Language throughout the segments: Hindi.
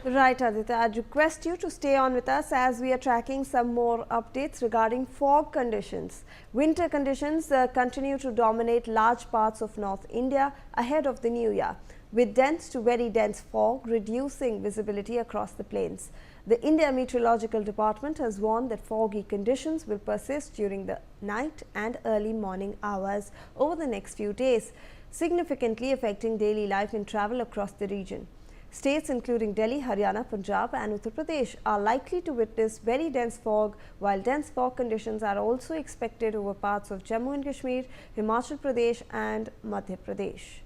Right, Aditya. I'd request you to stay on with us as we are tracking some more updates regarding fog conditions. Winter conditions continue to dominate large parts of North India ahead of the new year, with dense to very dense fog reducing visibility across the plains. The India Meteorological Department has warned that foggy conditions will persist during the night and early morning hours over the next few days, significantly affecting daily life and travel across the region. States including Delhi, Haryana, Punjab and Uttar Pradesh are likely to witness very dense fog, while dense fog conditions are also expected over parts of Jammu and Kashmir, Himachal Pradesh and Madhya Pradesh.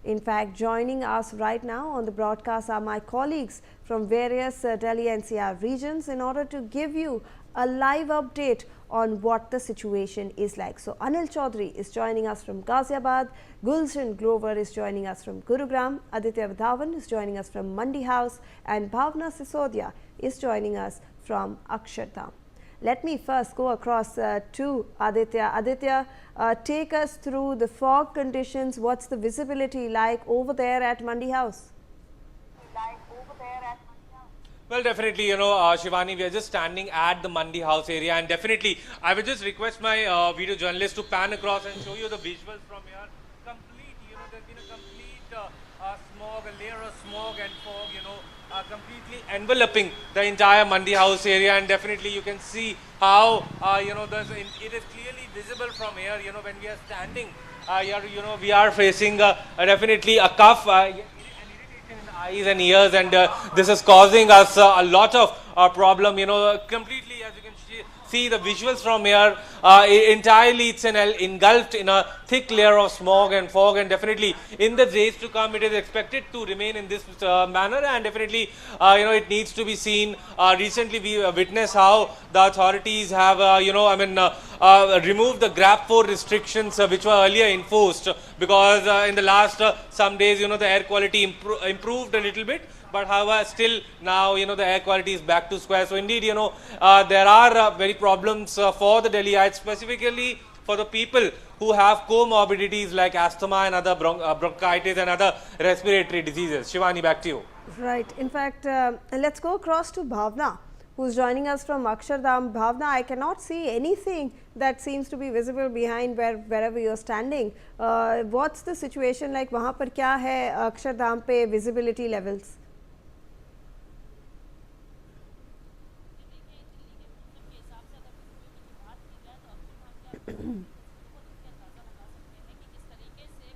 In fact, joining us right now on the broadcast are my colleagues from various Delhi NCR regions in order to give you a live update on what the situation is like. So, Anil Chaudhary is joining us from Ghaziabad, Gulshan Grover is joining us from Gurugram, Aditya Vidhavan is joining us from Mandi House and Bhavna Sisodia is joining us from Akshardham. Let me first go across to Aditya. Aditya, take us through the fog conditions. What's the visibility like over there at Mandi House? Well, definitely, Shivani, we are just standing at the Mandi House area, and definitely, I would just request my video journalist to pan across and show you the visuals from here. Complete, there's been a complete smog, a layer of smog and fog, completely enveloping the entire Mandi House area, and definitely you can see how, it is clearly visible from here, when we are standing here, we are facing definitely a cough, eyes and ears, and this is causing us a lot of problem, completely, as you can see the visuals from here, entirely it's engulfed in a thick layer of smog and fog, and definitely in the days to come it is expected to remain in this manner, and definitely it needs to be seen. Recently we witnessed how the authorities have removed the grab 4 restrictions which were earlier enforced, because in the last some days the air quality improved a little bit, but however still now the air quality is back to square. So indeed there are very problems for the Delhiites, specifically for the people who have comorbidities like asthma and other bronchitis and other respiratory diseases. Shivani, back to you. Right. In fact, let's go across to Bhavna, who's joining us from Akshardham. Bhavna, I cannot see anything that seems to be visible behind wherever you're standing. What's the situation like? वहाँ पर क्या है Akshardham पे visibility levels?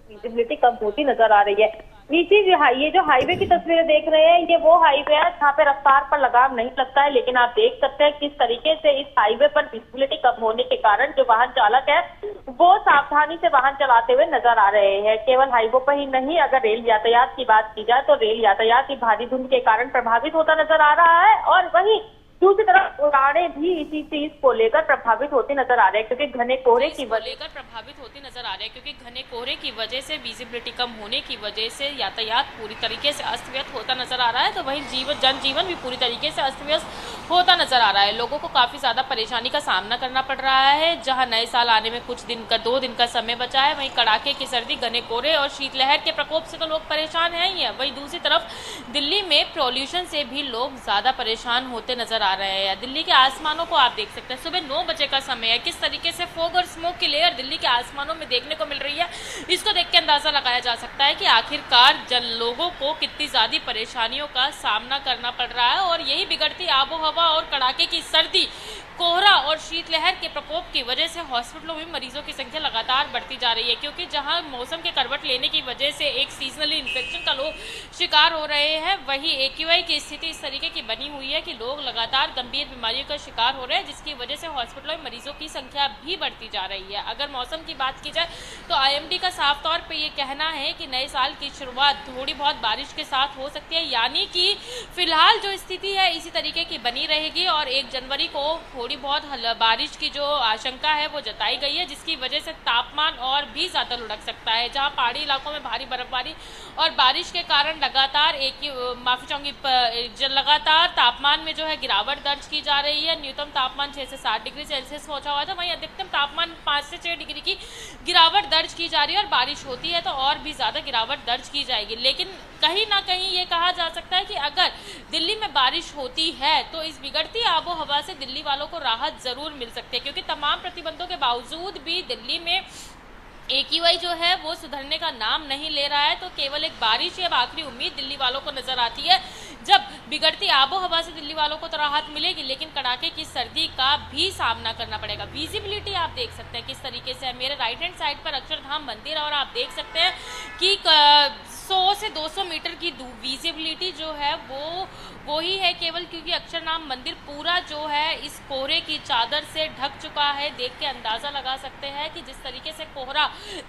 विजिबिलिटी कम होती नजर आ रही है। नीचे ये जो हाईवे की तस्वीरें देख रहे हैं, ये वो हाईवे है जहाँ पे रफ्तार पर लगाम नहीं लगता है, लेकिन आप देख सकते हैं किस तरीके से इस हाईवे पर विजिबिलिटी कम होने के कारण जो वाहन चालक है वो सावधानी से वाहन चलाते हुए नजर आ रहे हैं। केवल हाईवे पर ही नहीं, अगर रेल यातायात की बात की जाए तो रेल यातायात की भारी धुंध के कारण प्रभावित होता नजर आ रहा है, और वहीं दूसरी तरफ उड़ानें भी इसी चीज को लेकर प्रभावित होती नजर आ रहे हैं, क्योंकि घने कोहरे की वजह से विजिबिलिटी कम होने की वजह से यातायात पूरी तरीके से अस्त व्यस्त होता नजर आ रहा है। तो वहीं जनजीवन भी पूरी तरीके से अस्त व्यस्त होता नजर आ रहा है। लोगों को काफी ज्यादा परेशानी का सामना करना पड़ रहा है। जहां नए साल आने में कुछ दिन का 2 दिन का समय बचा है, वहीं कड़ाके की सर्दी, घने कोहरे और शीतलहर के प्रकोप से तो लोग परेशान हैं ही है। वहीं दूसरी तरफ दिल्ली में पॉल्यूशन से भी लोग ज्यादा परेशान होते नजर आ रहे हैं। दिल्ली के आसमानों को आप देख सकते हैं, सुबह 9 बजे का समय है, किस तरीके से फॉग और स्मोक की लेयर दिल्ली के आसमानों में देखने को मिल रही है। इसको देख के अंदाजा लगाया जा सकता है कि आखिरकार लोगों को कितनी ज्यादा परेशानियों का सामना करना पड़ रहा है, और यही बिगड़ती आबो हवा और कड़ाके की सर्दी, कोहरा और शीतलहर के प्रकोप की वजह से हॉस्पिटलों में मरीजों की संख्या लगातार बढ़ती जा रही है, क्योंकि जहां मौसम के करवट लेने की वजह से एक सीजनली इन्फेक्शन का लोग शिकार हो रहे हैं, वहीं AQI की स्थिति इस तरीके की बनी हुई है कि लोग लगातार गंभीर बीमारियों का शिकार हो रहे हैं, जिसकी वजह से हॉस्पिटलों में मरीजों की संख्या भी बढ़ती जा रही है। अगर मौसम की बात की जाए तो IMD का साफ तौर पर यह कहना है कि नए साल की शुरुआत थोड़ी बहुत बारिश के साथ हो सकती है, यानी कि फिलहाल जो स्थिति है इसी तरीके की बनी रहेगी, और 1 जनवरी को थोड़ी बहुत बारिश की जो आशंका है वो जताई गई है, जिसकी वजह से तापमान और भी ज्यादा लुढ़क सकता है। जहां पहाड़ी इलाकों में भारी बर्फबारी और बारिश के कारण लगातार लगातार तापमान में जो है गिरावट दर्ज की जा रही है। न्यूनतम तापमान 6 से 7 डिग्री सेल्सियस पहुंचा हुआ था, वहीं अधिकतम तापमान 5 से 6 डिग्री की गिरावट दर्ज की जा रही है, और बारिश होती है तो और भी ज्यादा गिरावट दर्ज की जाएगी। लेकिन कहीं ना कहीं ये कहा जा सकता है कि अगर दिल्ली में बारिश होती है तो इस बिगड़ती आबो हवा से दिल्ली वालों को राहत जरूर मिल सकती है, क्योंकि तमाम प्रतिबंधों के बावजूद भी दिल्ली में AQI जो है वो सुधरने का नाम नहीं ले रहा है। तो केवल एक बारिश ही अब आखिरी उम्मीद दिल्ली वालों को नजर आती है। जब बिगड़ती आबो हवा से दिल्ली वालों को तो राहत मिलेगी, लेकिन कड़ाके की सर्दी का भी सामना करना पड़ेगा। विजिबिलिटी आप देख सकते हैं किस तरीके से है। मेरे राइट हैंड साइड पर अक्षरधाम मंदिर है और आप देख सकते हैं कि 100 से 200 मीटर की विजिबिलिटी जो है वो ही है केवल, क्योंकि अक्षरधाम मंदिर पूरा जो है इस कोहरे की चादर से ढक चुका है। देख के अंदाजा लगा सकते हैं कि जिस तरीके से कोहरा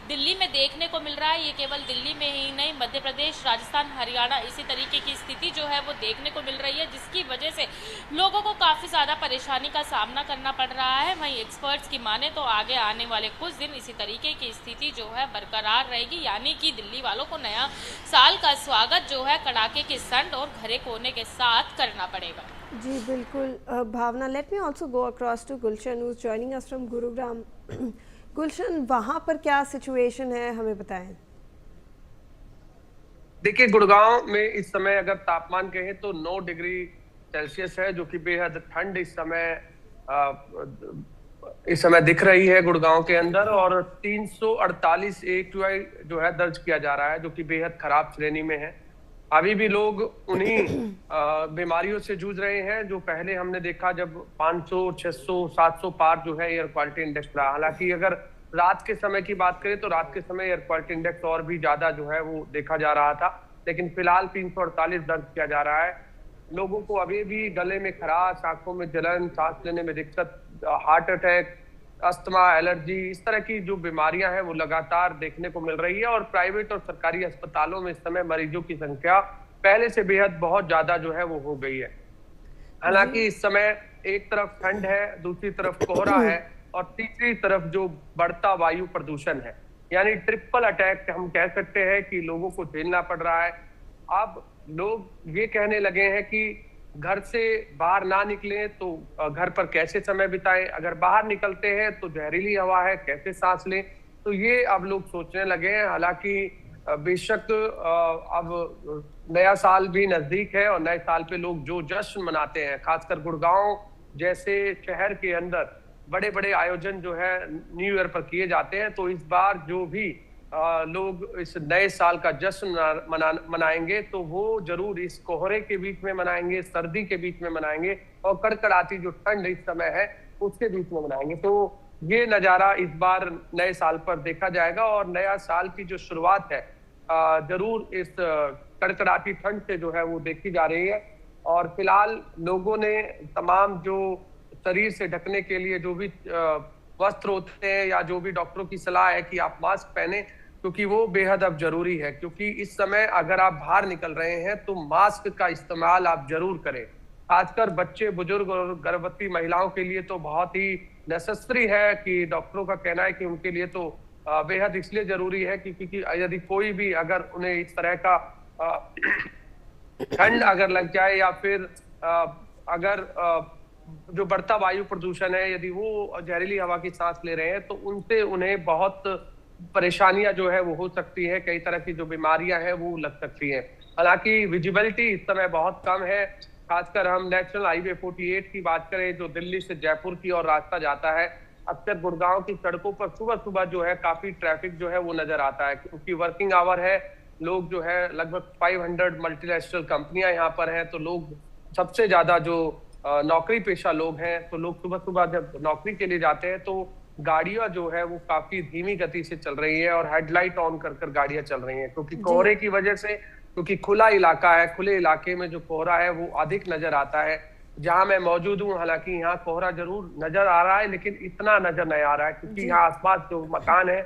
दिल्ली में देखने को मिल रहा है, ये केवल दिल्ली में ही नहीं, मध्य प्रदेश, राजस्थान, हरियाणा इसी तरीके की स्थिति जो है वो देखने को मिल रही है, जिसकी वजह से लोगों को काफ़ी ज़्यादा परेशानी का सामना करना पड़ रहा है। वहीं एक्सपर्ट्स की माने तो आगे आने वाले कुछ दिन इसी तरीके की स्थिति जो है बरकरार रहेगी, यानी कि दिल्ली वालों को नया साल का स्वागत जो है कड़ाके की ठंड और घरे कोने के साथ करना पड़ेगा। जी बिल्कुल Bhavna, let me also go across to Gulshan who is joining us from Gurugram. Gulshan, वहाँ पर क्या सिचुएशन है, हमें बताएं। देखिए, गुड़गांव में इस समय अगर तापमान कहें तो 9 डिग्री सेल्सियस है, जो कि बेहद ठंड इस समय दिख रही है गुड़गांव के अंदर। और 348 AQI जो है दर्ज किया जा रहा है, जो कि बेहद खराब श्रेणी में है। अभी भी लोग उन्हीं बीमारियों से जूझ रहे हैं जो पहले हमने देखा जब 500, 600, 700 पार जो है एयर क्वालिटी इंडेक्स रहा। हालांकि अगर रात के समय की बात करें तो रात के समय एयर क्वालिटी इंडेक्स और भी ज्यादा जो है वो देखा जा रहा था, लेकिन फिलहाल 348 दर्ज किया जा रहा है। लोगों को अभी भी गले में खराश, आंखों में जलन, सांस लेने में दिक्कत, हार्ट अटैक, अस्थमा, एलर्जी, इस तरह की जो बीमारियां हैं वो लगातार देखने को मिल रही है। और प्राइवेट और सरकारी अस्पतालों में इस समय मरीजों की संख्या पहले से बेहद बहुत ज्यादा जो है वो हो गई है। हालांकि इस समय एक तरफ ठंड है, दूसरी तरफ कोहरा है और तीसरी तरफ जो बढ़ता वायु प्रदूषण है, यानी ट्रिपल अटैक हम कह सकते हैं कि लोगों को झेलना पड़ रहा है। अब लोग ये कहने लगे हैं कि घर से बाहर ना निकलें तो घर पर कैसे समय बिताएं, अगर बाहर निकलते हैं तो जहरीली हवा है, कैसे सांस लें, तो ये अब लोग सोचने लगे हैं। हालांकि बेशक अब नया साल भी नजदीक है और नए साल पे लोग जो जश्न मनाते हैं, खासकर गुड़गांव जैसे शहर के अंदर बड़े बड़े आयोजन जो है न्यू ईयर पर किए जाते हैं, तो इस बार जो भी लोग इस नए साल का जश्न मनाएंगे तो वो जरूर इस कोहरे के बीच में मनाएंगे, सर्दी के बीच में मनाएंगे और कड़कड़ाती जो ठंड इस समय है उसके बीच में मनाएंगे। तो ये नजारा इस बार नए साल पर देखा जाएगा और नया साल की जो शुरुआत है जरूर इस कड़कड़ाती ठंड से जो है वो देखी जा रही है। और फिलहाल लोगों ने तमाम जो शरीर से ढकने के लिए जो भी वस्त्र होते हैं या जो भी डॉक्टरों की सलाह है कि आप मास्क पहने, क्योंकि वो बेहद अब जरूरी है। क्योंकि इस समय अगर आप बाहर निकल रहे हैं तो मास्क का इस्तेमाल आप जरूर करें। खासकर बच्चे, बुजुर्ग और गर्भवती महिलाओं के लिए तो बहुत ही नेसेसरी है कि डॉक्टरों का कहना है कि उनके लिए तो बेहद इसलिए जरूरी है क्योंकि यदि कोई भी अगर उन्हें इस तरह का ठंड अगर लग जाए या फिर अगर जो बढ़ता वायु प्रदूषण है, यदि वो जहरीली हवा की सांस ले रहे हैं तो उनसे उन्हें बहुत परेशानियां जो है वो हो सकती है, कई तरह की जो बीमारियां हैं वो लग सकती हैं। हालांकि विजिबिलिटी इस समय बहुत कम है। खासकर हम नेशनल हाईवे 48 की बात करें जो दिल्ली से जयपुर की ओर रास्ता जाता है, अक्सर गुड़गांव की सड़कों पर सुबह सुबह जो है काफी ट्रैफिक जो है वो नजर आता है, क्योंकि वर्किंग आवर है। लोग जो है लगभग 500 मल्टीनेशनल कंपनियां यहाँ पर हैं, तो लोग सबसे ज्यादा जो नौकरी पेशा लोग हैं, तो लोग सुबह सुबह जब नौकरी के लिए जाते हैं तो गाड़ियां जो है वो काफी धीमी गति से चल रही है और हेडलाइट ऑन कर कर गाड़ियां चल रही हैं, क्योंकि कोहरे की वजह से, क्योंकि खुला इलाका है, खुले इलाके में जो कोहरा है वो अधिक नजर आता है। जहां मैं मौजूद हूँ, हालांकि यहाँ कोहरा जरूर नजर आ रहा है लेकिन इतना नजर नहीं आ रहा है, क्योंकि यहाँ आसपास जो मकान है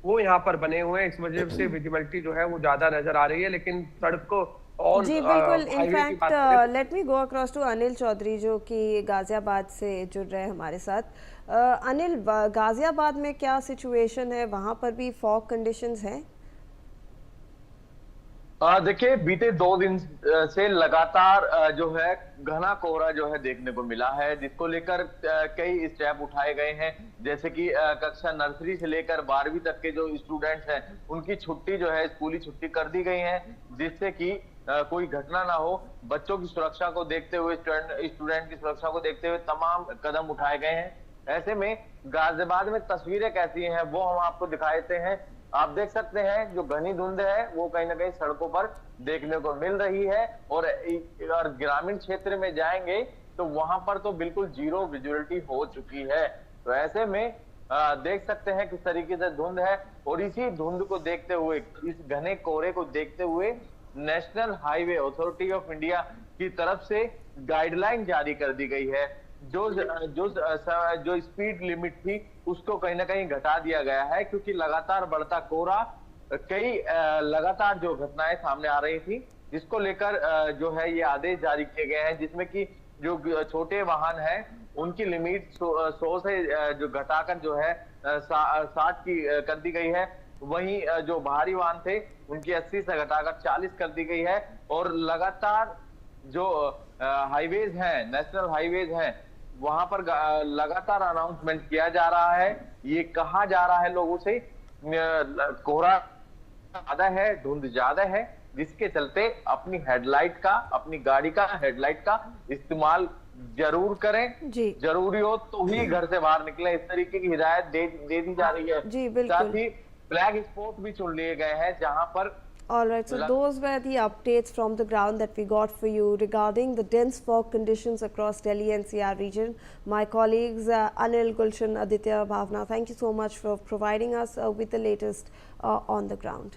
वो यहाँ पर बने हुए हैं, इस वजह से विजिबिलिटी जो है वो ज्यादा नजर आ रही है। लेकिन सड़क को जी बिल्कुल, in fact let me go across to Anil Chaudhary जो कि गाजियाबाद से जुड़ रहे हैं हमारे साथ। अनिल, गाजियाबाद में क्या सिचुएशन है, वहाँ पर भी फॉग कंडीशंस हैं? देखिए, बीते 2 दिन से लगातार जो है घना कोहरा जो है देखने को मिला है, जिसको लेकर कई स्टेप उठाए गए हैं। जैसे कि कक्षा नर्सरी से लेकर 12वीं तक के जो स्टूडेंट्स हैं उनकी छुट्टी जो है, स्कूली छुट्टी कर दी गई है, जिससे कि कोई घटना ना हो, बच्चों की सुरक्षा को देखते हुए, स्टूडेंट की सुरक्षा को देखते हुए तमाम कदम उठाए गए हैं। ऐसे में गाजियाबाद में तस्वीरें कैसी हैं वो हम आपको दिखाते हैं। आप देख सकते हैं जो घनी धुंध है वो कहीं ना कहीं सड़कों पर देखने को मिल रही है, और ग्रामीण क्षेत्र में जाएंगे तो वहां पर तो बिल्कुल जीरो विजुअलिटी हो चुकी है। तो ऐसे में देख सकते हैं किस तरीके से धुंध है, और इसी धुंध को देखते हुए, इस घने कोहरे को देखते हुए national highway authority of India की तरफ से गाइडलाइन जारी कर दी गई है। जो स्पीड लिमिट थी उसको कहीं ना कहीं घटा दिया गया है, क्योंकि लगातार बढ़ता कोहरा, कई लगातार जो घटनाएं सामने आ रही थी, जिसको लेकर जो है ये आदेश जारी किए गए हैं, जिसमें कि जो छोटे वाहन हैं उनकी लिमिट 100 से जो घटाकर जो है 60 की कर दी गई है। वहीं जो भारी वाहन थे उनकी 80 से घटाकर 40 कर दी गई है। और लगातार जो हाईवेज हैं, नेशनल हाईवेज हैं, वहां पर लगातार अनाउंसमेंट किया जा रहा है। ये कहा जा रहा है लोगों से कोहरा ज्यादा है, धुंध ज्यादा है, जिसके चलते अपनी हेडलाइट का, अपनी गाड़ी का हेडलाइट का इस्तेमाल जरूर करें। जी जरूरी हो तो ही घर से बाहर निकले, इस तरीके की हिदायत दे दी जा रही है। जी बिल्कुल। साथ ही फ्लैग स्पॉट भी चुन लिए गए हैं जहां पर All right, so those were the updates from the ground that we got for you regarding the dense fog conditions across Delhi NCR region. My colleagues Anil, Gulshan, Aditya, Bhavna, thank you so much for providing us with the latest on the ground.